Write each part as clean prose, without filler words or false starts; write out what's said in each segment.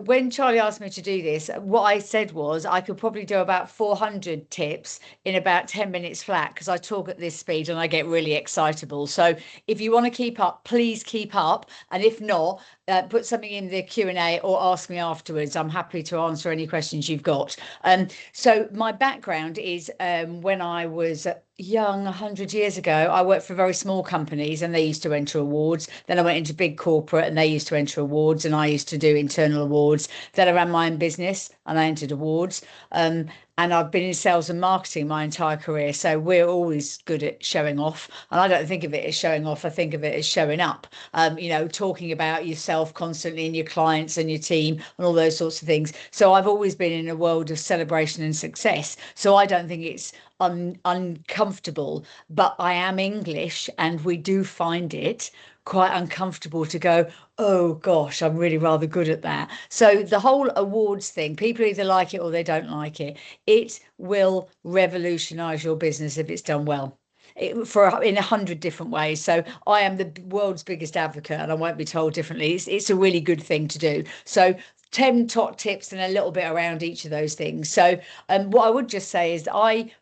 when Charlie asked me to do this, what I said was I could probably do about 400 tips in about 10 minutes flat because I talk at this speed and I get really excitable. So if you want to keep up, please keep up. And if not, put something in the Q&A or ask me afterwards. I'm happy to answer any questions you've got. So my background is when I was young 100 years ago, I worked for very small companies and they used to enter awards. Then I went into big corporate and they used to enter awards, and I used to do internal awards. Then I ran my own business and I entered awards. And I've been in sales and marketing my entire career. So we're always good at showing off. And I don't think of it as showing off. I think of it as showing up, talking about yourself constantly and your clients and your team and all those sorts of things. So I've always been in a world of celebration and success. So I don't think it's uncomfortable, but I am English and we do find it quite uncomfortable to go, oh gosh, I'm really rather good at that. So the whole awards thing, people either like it or they don't like it. It will revolutionize your business if it's done well. In 100 different ways. So I am the world's biggest advocate and I won't be told differently. It's a really good thing to do. So 10 top tips and a little bit around each of those things. So what I would just say is that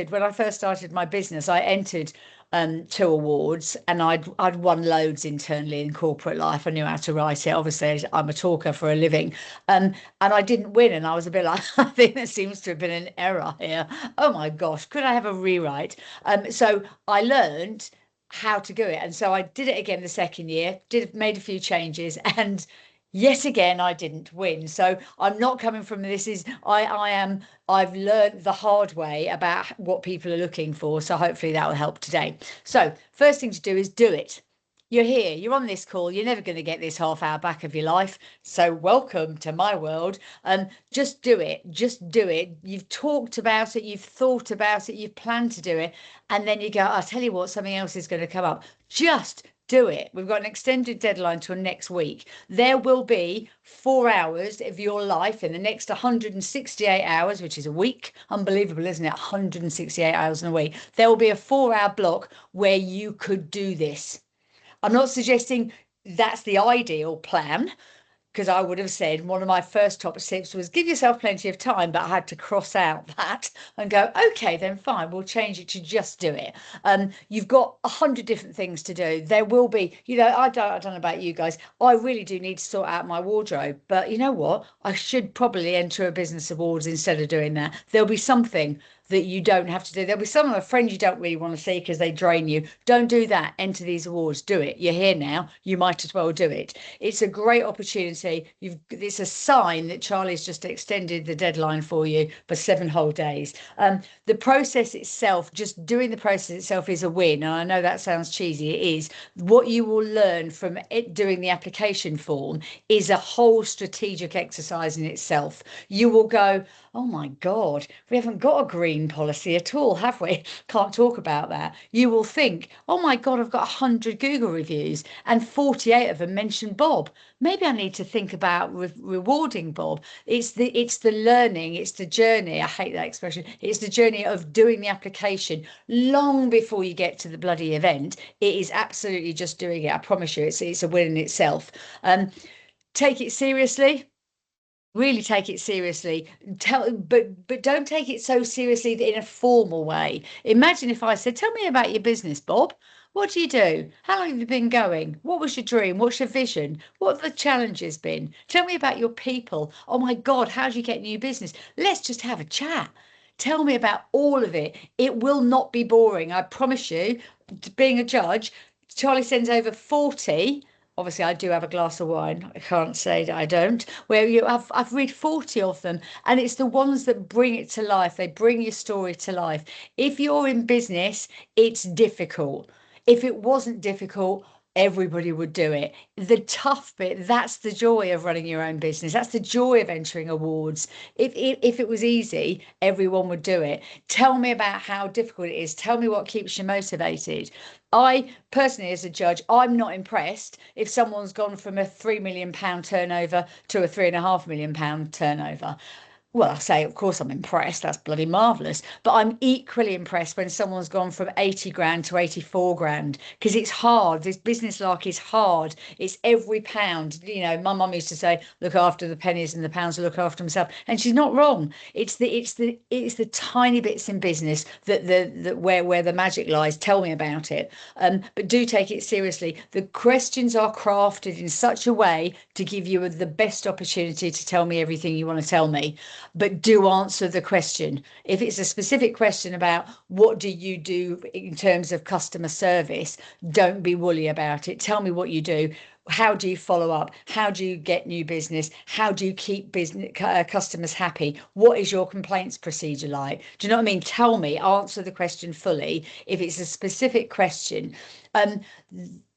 when I first started my business, I entered 2 awards and I'd won loads internally in corporate life. I knew how to write it. Obviously, I'm a talker for a living. And I didn't win. And I was a bit like, I think there seems to have been an error here. Oh my gosh, could I have a rewrite? So I learned how to do it. And so I did it again the second year, made a few changes, and yet again I didn't win. So I'm not coming from I've learned the hard way about what people are looking for. So hopefully that will help today. So first thing to do is do it. You're here, you're on this call, you're never going to get this half hour back of your life. So welcome to my world. Just do it. You've talked about it, you've thought about it, you've planned to do it. And then you go, I'll tell you what, something else is going to come up. Just do it. We've got an extended deadline till next week. There will be 4 hours of your life in the next 168 hours, which is a week. Unbelievable, isn't it? 168 hours in a week. There will be a 4-hour block where you could do this. I'm not suggesting that's the ideal plan, because I would have said one of my first top tips was give yourself plenty of time, but I had to cross out that and go, okay, then fine, we'll change it to just do it. You've got 100 different things to do. There will be, I don't know about you guys, I really do need to sort out my wardrobe, but you know what? I should probably enter a business awards instead of doing that. There'll be something that you don't have to do. There'll be some of the friends you don't really want to see because they drain you. Don't do that. Enter these awards. Do it. You're here now. You might as well do it. It's a great opportunity. It's a sign that Charlie's just extended the deadline for you for 7 whole days. The process itself, just doing the process itself, is a win. And I know that sounds cheesy. It is. What you will learn from it doing the application form is a whole strategic exercise in itself. You will go, oh my God, we haven't got a green policy at all, have we? Can't talk about that. You will think, oh my God, I've got 100 Google reviews and 48 of them mention Bob. Maybe I need to think about rewarding Bob. It's the learning, it's the journey. I hate that expression. It's the journey of doing the application long before you get to the bloody event. It is absolutely just doing it. I promise you, it's a win in itself. Take it seriously. Really take it seriously. But don't take it so seriously that in a formal way. Imagine if I said, tell me about your business, Bob. What do you do? How long have you been going? What was your dream? What's your vision? What have the challenges been? Tell me about your people. Oh my God, how do you get new business? Let's just have a chat. Tell me about all of it. It will not be boring. I promise you, being a judge, Charlie sends over 40. Obviously, I do have a glass of wine. I can't say that I don't. I've read 40 of them, and it's the ones that bring it to life. They bring your story to life. If you're in business, it's difficult. If it wasn't difficult, everybody would do it. The tough bit, that's the joy of running your own business. That's the joy of entering awards. If it was easy, everyone would do it. Tell me about how difficult it is. Tell me what keeps you motivated. I personally, as a judge, I'm not impressed if someone's gone from a £3 million turnover to a £3.5 million turnover. well, I say, of course, I'm impressed. That's bloody marvelous. But I'm equally impressed when someone's gone from 80 grand to 84 grand, because it's hard. This business lark is hard. It's every pound. You know, my mum used to say, look after the pennies and the pounds look after themselves. And she's not wrong. It's the tiny bits in business that where the magic lies. Tell me about it. But do take it seriously. The questions are crafted in such a way to give you the best opportunity to tell me everything you want to tell me, but do answer the question. If it's a specific question about what do you do in terms of customer service, don't be woolly about it. Tell me what you do. How do you follow up? How do you get new business? How do you keep business customers happy? What is your complaints procedure like? Do you know what I mean? Tell me, answer the question fully. If it's a specific question,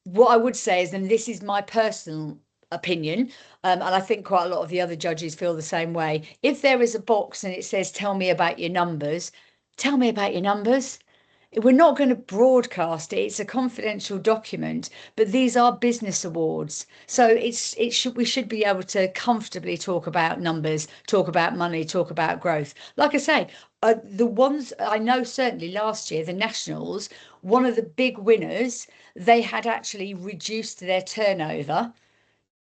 what I would say is, and this is my personal opinion, and I think quite a lot of the other judges feel the same way. If there is a box and it says, tell me about your numbers, tell me about your numbers. We're not going to broadcast it. It's a confidential document, but these are business awards. So we should be able to comfortably talk about numbers, talk about money, talk about growth. Like I say, the ones I know, certainly last year, the Nationals, one of the big winners, they had actually reduced their turnover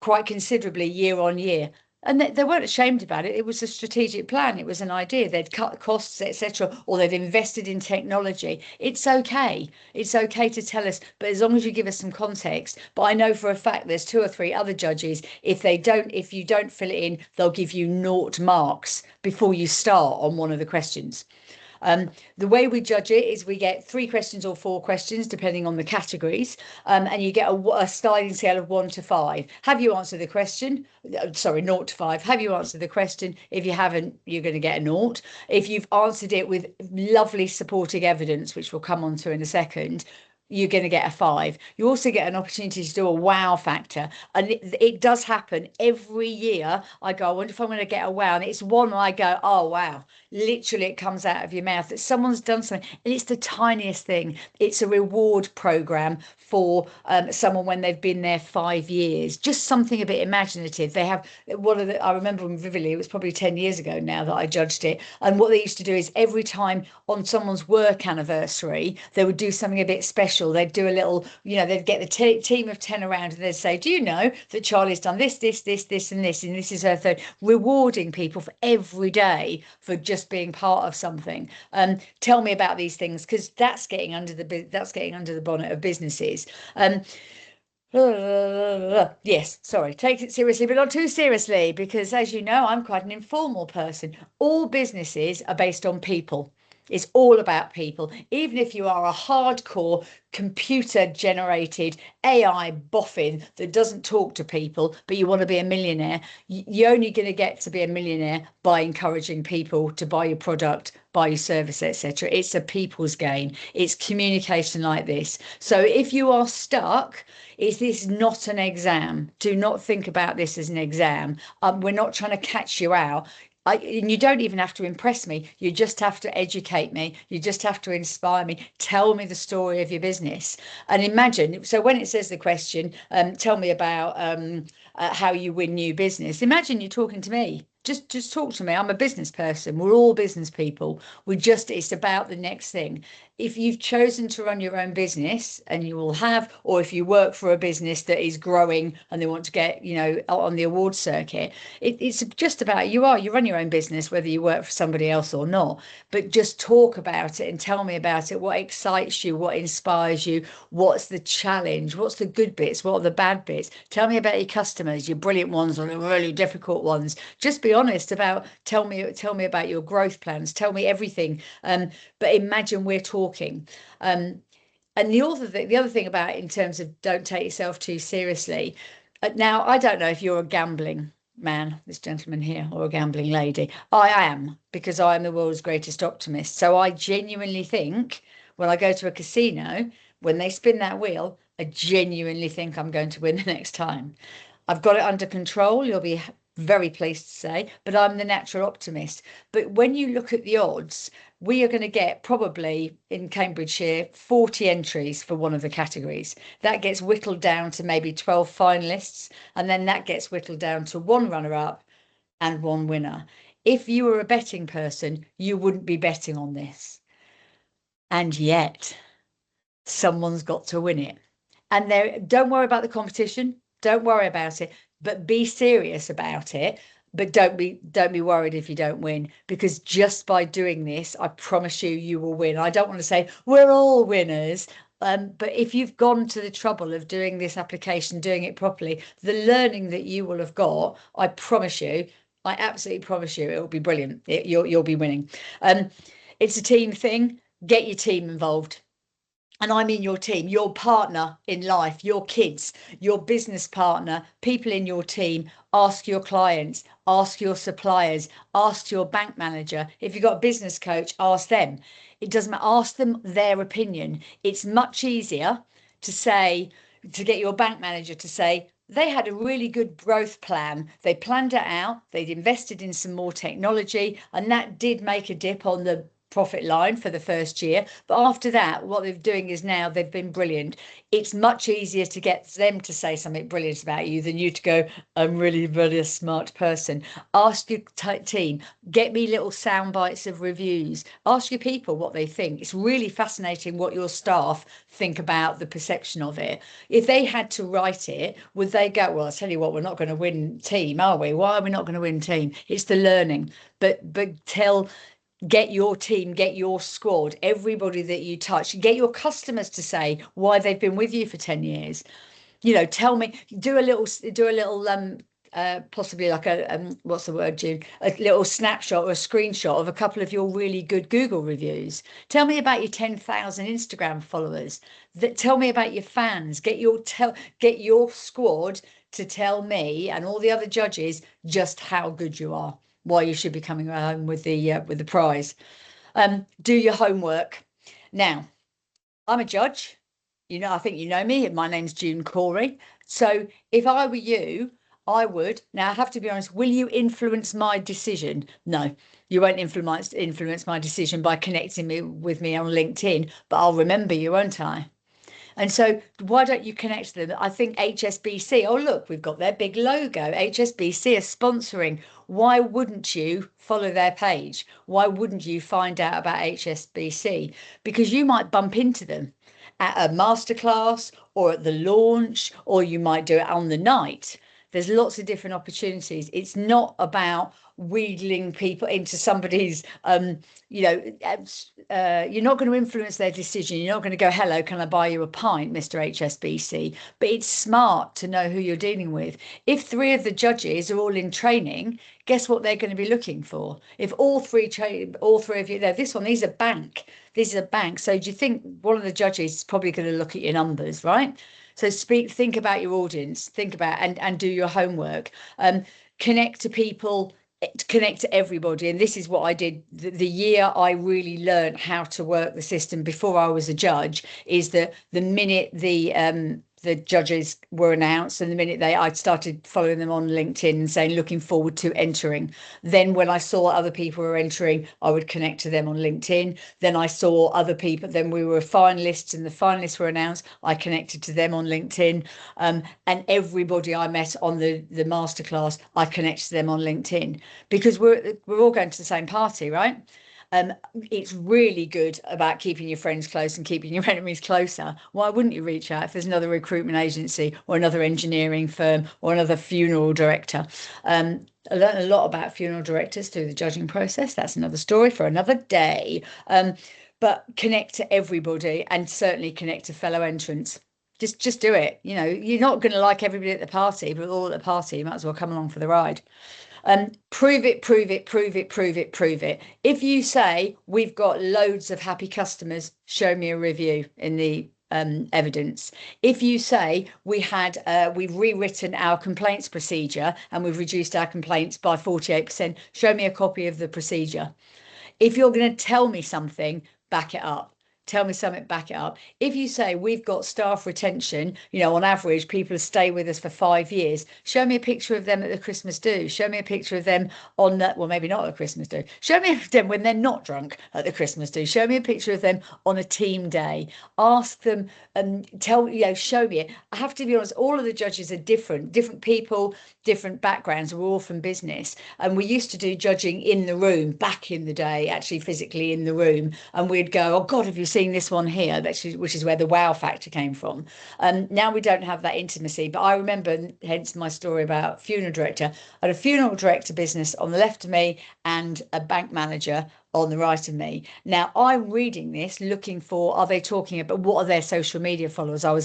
quite considerably year on year. And they weren't ashamed about it. It was a strategic plan. It was an idea. They'd cut costs, etc., or they'd invested in technology. It's okay. It's okay to tell us, but as long as you give us some context. But I know for a fact there's 2 or 3 other judges. If you don't fill it in, they'll give you 0 marks before you start on one of the questions. The way we judge it is we get 3 questions or 4 questions, depending on the categories, and you get a sliding scale of 1 to 5. Have you answered the question? Sorry, 0 to 5. Have you answered the question? If you haven't, you're going to get a 0. If you've answered it with lovely supporting evidence, which we'll come on to in a second, you're going to get a 5. You also get an opportunity to do a wow factor, and it does happen every year. I go, I wonder if I'm going to get a wow, and it's one I go, oh wow, literally it comes out of your mouth that someone's done something, and it's the tiniest thing. It's a reward program for someone when they've been there 5 years, just something a bit imaginative. They have I remember vividly, it was probably 10 years ago now that I judged it, and what they used to do is every time on someone's work anniversary they would do something a bit special. They'd do a little, they'd get the team of 10 around and they'd say, do you know that Charlie's done this, this, this, this, and this, and this is her third, rewarding people for every day for just being part of something. Tell me about these things, because that's getting under the bonnet of businesses. Yes, sorry, take it seriously, but not too seriously, because as you know, I'm quite an informal person. All businesses are based on people. It's all about people. Even if you are a hardcore computer generated AI boffin that doesn't talk to people, but you want to be a millionaire, you're only going to get to be a millionaire by encouraging people to buy your product, buy your service, etc. It's a people's game. It's communication like this. So if you are stuck, is this not an exam? Do not think about this as an exam. We're not trying to catch you out. And you don't even have to impress me. You just have to educate me. You just have to inspire me. Tell me the story of your business. And imagine, so when it says the question, tell me about how you win new business. Imagine you're talking to me. Just talk to me. I'm a business person. We're all business people. It's about the next thing. If you've chosen to run your own business, and you will have, or if you work for a business that is growing and they want to get, on the award circuit, it's just about you run your own business, whether you work for somebody else or not, but just talk about it and tell me about it. What excites you? What inspires you? What's the challenge? What's the good bits? What are the bad bits? Tell me about your customers, your brilliant ones or the really difficult ones. Just be honest about, tell me about your growth plans. Tell me everything. But imagine we're talking. And the other thing about it, in terms of don't take yourself too seriously. Now, I don't know if you're a gambling man, this gentleman here, or a gambling lady. I am, because I am the world's greatest optimist. So I genuinely think when I go to a casino, when they spin that wheel, I genuinely think I'm going to win the next time. I've got it under control. You'll be very pleased to say, but I'm the natural optimist. But when you look at the odds, we are going to get probably in Cambridgeshire 40 entries for one of the categories. That gets whittled down to maybe 12 finalists, and then that gets whittled down to 1 runner-up and 1 winner. If you were a betting person, you wouldn't be betting on this. And yet someone's got to win it. And don't worry about the competition. Don't worry about it, but be serious about it. But don't be worried if you don't win, because just by doing this, I promise you, you will win. I don't want to say we're all winners. But if you've gone to the trouble of doing this application, doing it properly, the learning that you will have got, I promise you, I absolutely promise you, it will be brilliant. You'll be winning. It's a team thing. Get your team involved. And I mean your team, your partner in life, your kids, your business partner, people in your team. Ask your clients, ask your suppliers, ask your bank manager. If you've got a business coach, ask them. It doesn't matter. Ask them their opinion. It's much easier to say, to get your bank manager to say, they had a really good growth plan. They planned it out. They'd invested in some more technology, and that did make a dip on the profit line for the first year. But after that, what they're doing is now they've been brilliant. It's much easier to get them to say something brilliant about you than you to go, I'm really, really a smart person. Ask your team, get me little sound bites of reviews. Ask your people what they think. It's really fascinating what your staff think about the perception of it. If they had to write it, would they go, well, I'll tell you what, we're not going to win team, are we? Why are we not going to win team? It's the learning. But get your team, get your squad, everybody that you touch, get your customers to say why they've been with you for 10 years. Tell me, do a little possibly like what's the word, June? A little snapshot or a screenshot of a couple of your really good Google reviews. Tell me about your 10,000 Instagram followers. Tell me about your fans. Get your squad to tell me and all the other judges just how good you are, why you should be coming home with the prize. Do your homework. Now, I'm a judge. I think you know me. My name's Cory. So if I were you, I would. Now, I have to be honest, will you influence my decision? No, you won't influence my decision by connecting with me on LinkedIn, but I'll remember you, won't I? And so why don't you connect to them? I think HSBC, oh, look, we've got their big logo. HSBC is sponsoring. Why wouldn't you follow their page? Why wouldn't you find out about HSBC? Because you might bump into them at a masterclass or at the launch, or you might do it on the night. There's lots of different opportunities. It's not about wheedling people into somebody's, you're not going to influence their decision. You're not going to go, hello, can I buy you a pint, Mr. HSBC? But it's smart to know who you're dealing with. If 3 of the judges are all in training, guess what they're going to be looking for? If all three of you, these are bank. This is a bank. So do you think one of the judges is probably going to look at your numbers, right? So think about your audience, think about and do your homework. Connect to people, connect to everybody. And this is what I did the year I really learned how to work the system before I was a judge, is that the minute the judges were announced and the minute I'd started following them on LinkedIn and saying looking forward to entering. Then when I saw other people were entering, I would connect to them on LinkedIn. Then I saw other people, then we were finalists and the finalists were announced, I connected to them on LinkedIn. And everybody I met on the masterclass, I connected to them on LinkedIn, because we're all going to the same party, right? It's really good about keeping your friends close and keeping your enemies closer. Why wouldn't you reach out if there's another recruitment agency or another engineering firm or another funeral director? I learned a lot about funeral directors through the judging process. That's another story for another day. But connect to everybody, and certainly connect to fellow entrants. Just do it. You're not going to like everybody at the party, but all at the party, you might as well come along for the ride. Prove it, prove it, prove it, prove it, prove it. If you say we've got loads of happy customers, show me a review in the evidence. If you say we've rewritten our complaints procedure and we've reduced our complaints by 48%, show me a copy of the procedure. If you're going to tell me something, back it up. tell me something, back it up. If you say we've got staff retention, you know, on average, people stay with us for 5 years, show me a picture of them at the Christmas do. Show me a picture of them on that, well, maybe not at the Christmas do. Show me them when they're not drunk at the Christmas do. Show me a picture of them on a team day. Ask them and show me it. I have to be honest, all of the judges are different people, different backgrounds. We're all from business. And we used to do judging in the room back in the day, actually physically in the room. And we'd go, oh God, have you seen this one here? Which is where the wow factor came from. Now we don't have that intimacy. But I remember, hence my story about funeral director. I had a funeral director business on the left of me and a bank manager on the right of me. Now I'm reading this looking for, are they talking about, what are their social media followers? I was